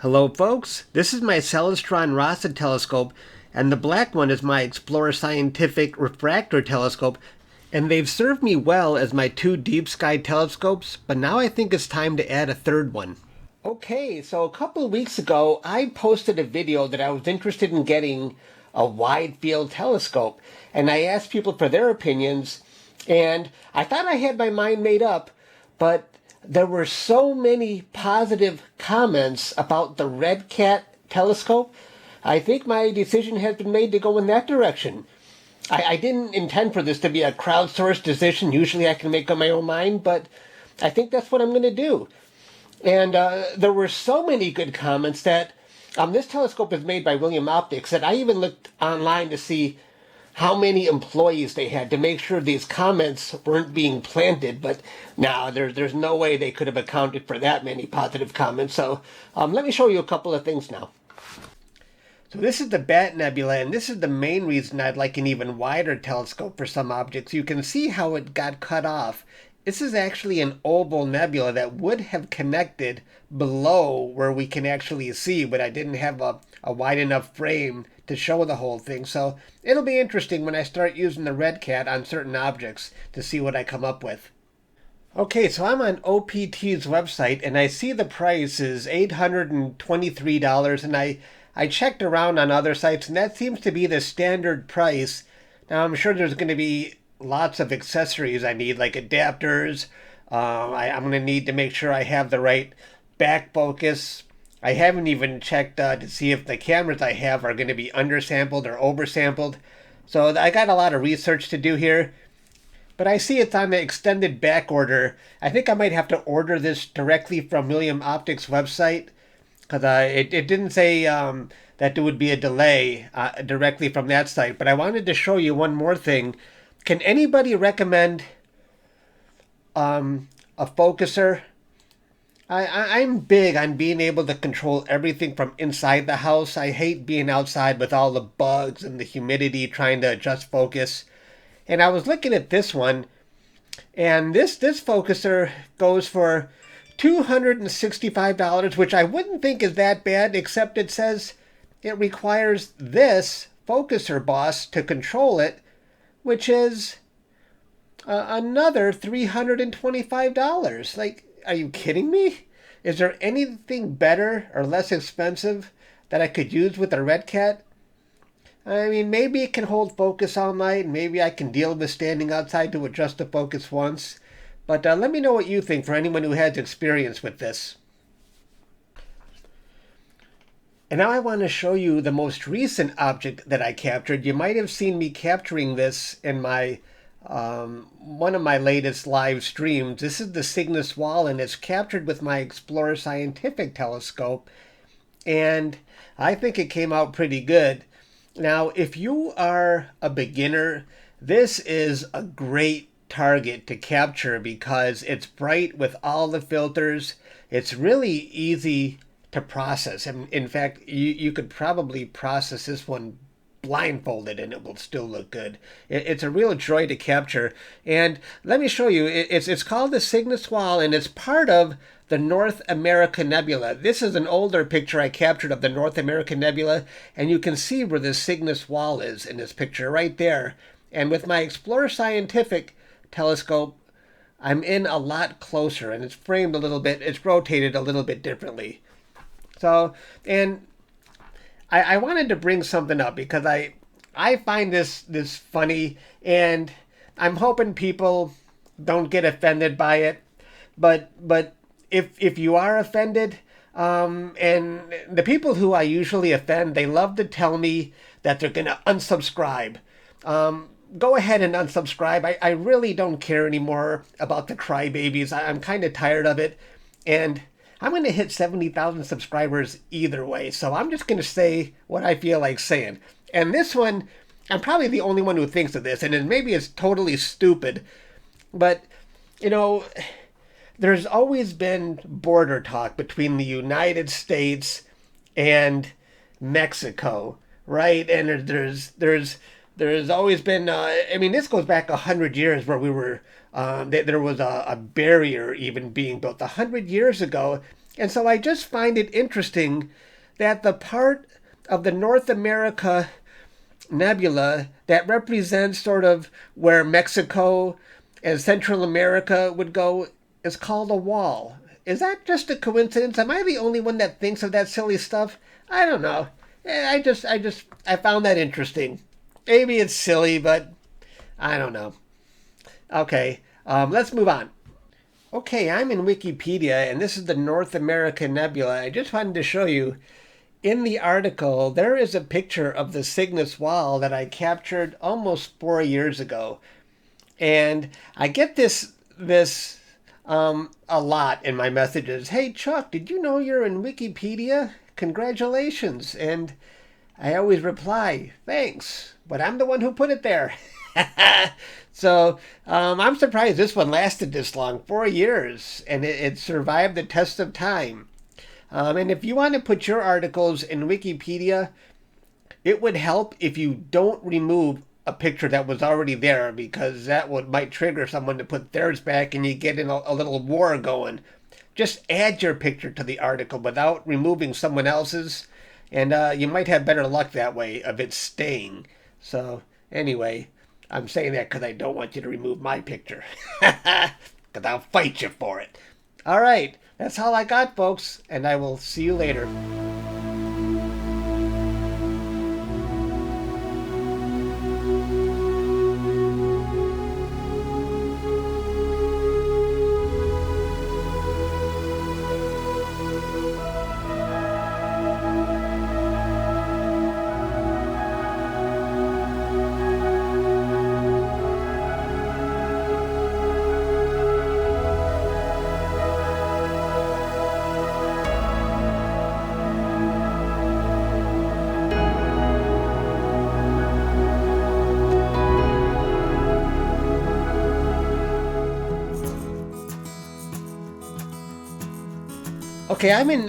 Hello folks, this is my Celestron Rasa telescope, and the black one is my Explorer Scientific Refractor telescope, and they've served me well as my two deep sky telescopes, but now I think it's time to add a third one. Okay, so a couple of weeks ago I posted a video that I was interested in getting a wide field telescope, and I asked people for their opinions, and I thought I had my mind made up, but there were so many positive comments about the RedCat telescope. I think my decision has been made to go in that direction. I didn't intend for this to be a crowdsourced decision. Usually I can make up my own mind, but I think that's what I'm going to do. And there were so many good comments that this telescope is made by William Optics that I even looked online to see how many employees they had to make sure these comments weren't being planted, but now there's no way they could have accounted for that many positive comments. So let me show you a couple of things now. So this is the Bat Nebula, and this is the main reason I'd like an even wider telescope for some objects. You can see how it got cut off. This is actually an oval nebula that would have connected below where we can actually see, but I didn't have a wide enough frame to show the whole thing. So it'll be interesting when I start using the RedCat on certain objects to see what I come up with. Okay, so I'm on OPT's website and I see the price is $823, and I checked around on other sites and that seems to be the standard price. Now I'm sure there's going to be lots of accessories I need, like adapters. I'm going to need to make sure I have the right back focus. I haven't even checked to see if the cameras I have are going to be undersampled or oversampled. So I got a lot of research to do here. But I see it's on the extended back order. I think I might have to order this directly from William Optics website, because it didn't say that there would be a delay directly from that site. But I wanted to show you one more thing. Can anybody recommend a focuser? I'm big on being able to control everything from inside the house. I hate being outside with all the bugs and the humidity trying to adjust focus. And I was looking at this one, and this focuser goes for $265, which I wouldn't think is that bad, except it says it requires this focuser boss to control it, which is another $325. Like, are you kidding me? Is there anything better or less expensive that I could use with the RedCat? I mean, maybe it can hold focus all night. Maybe I can deal with standing outside to adjust the focus once. But let me know what you think for anyone who has experience with this. And now I want to show you the most recent object that I captured. You might have seen me capturing this in my one of my latest live streams. This is the Cygnus Wall, and it's captured with my Explorer Scientific telescope, and I think it came out pretty good. Now, if you are a beginner, this is a great target to capture because it's bright with all the filters. It's really easy to process, and in fact, you could probably process this one blindfolded and it will still look good. It's a real joy to capture. And let me show you, it's called the Cygnus Wall, and it's part of the North America Nebula. This is an older picture I captured of the North America Nebula, and you can see where the Cygnus Wall is in this picture right there. And with my Explorer Scientific telescope, I'm in a lot closer, and it's framed a little bit, it's rotated a little bit differently. So, and I wanted to bring something up because I find this funny, and I'm hoping people don't get offended by it. But if you are offended, and the people who I usually offend, they love to tell me that they're going to unsubscribe. Go ahead and unsubscribe. I really don't care anymore about the crybabies. I'm kind of tired of it, and I'm going to hit 70,000 subscribers either way, so I'm just going to say what I feel like saying. And this one, I'm probably the only one who thinks of this, and maybe it's totally stupid, but, you know, there's always been border talk between the United States and Mexico, right? And there's always been, I mean, this goes back 100 years where we were, there was a barrier even being built 100 years ago. And so I just find it interesting that the part of the North America nebula that represents sort of where Mexico and Central America would go is called a wall. Is that just a coincidence? Am I the only one that thinks of that silly stuff? I don't know. I found that interesting. Maybe it's silly, but I don't know. Okay, let's move on. Okay, I'm in Wikipedia, and this is the North American Nebula. I just wanted to show you, in the article, there is a picture of the Cygnus Wall that I captured almost 4 years ago. And I get this a lot in my messages. Hey, Chuck, did you know you're in Wikipedia? Congratulations. And I always reply, thanks, but I'm the one who put it there. So I'm surprised this one lasted this long, 4 years, and it survived the test of time. And if you want to put your articles in Wikipedia, it would help if you don't remove a picture that was already there, because that might trigger someone to put theirs back and you get in a little war going. Just add your picture to the article without removing someone else's, and you might have better luck that way of it staying. So anyway, I'm saying that because I don't want you to remove my picture. Because I'll fight you for it. All right, that's all I got, folks, and I will see you later. Okay, I'm in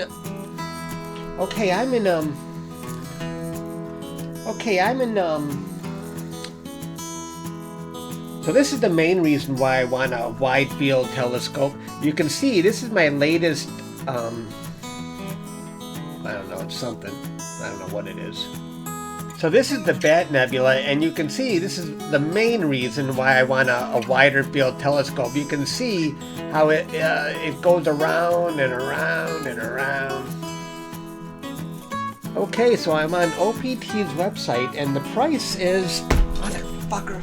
so this is the main reason why I want a wide field telescope. You can see this is my latest, I don't know, it's something. I don't know what it is. So this is the Bat Nebula, and you can see this is the main reason why I want a wider field telescope. You can see how it goes around and around and around. Okay, so I'm on OPT's website, and the price is... Motherfucker.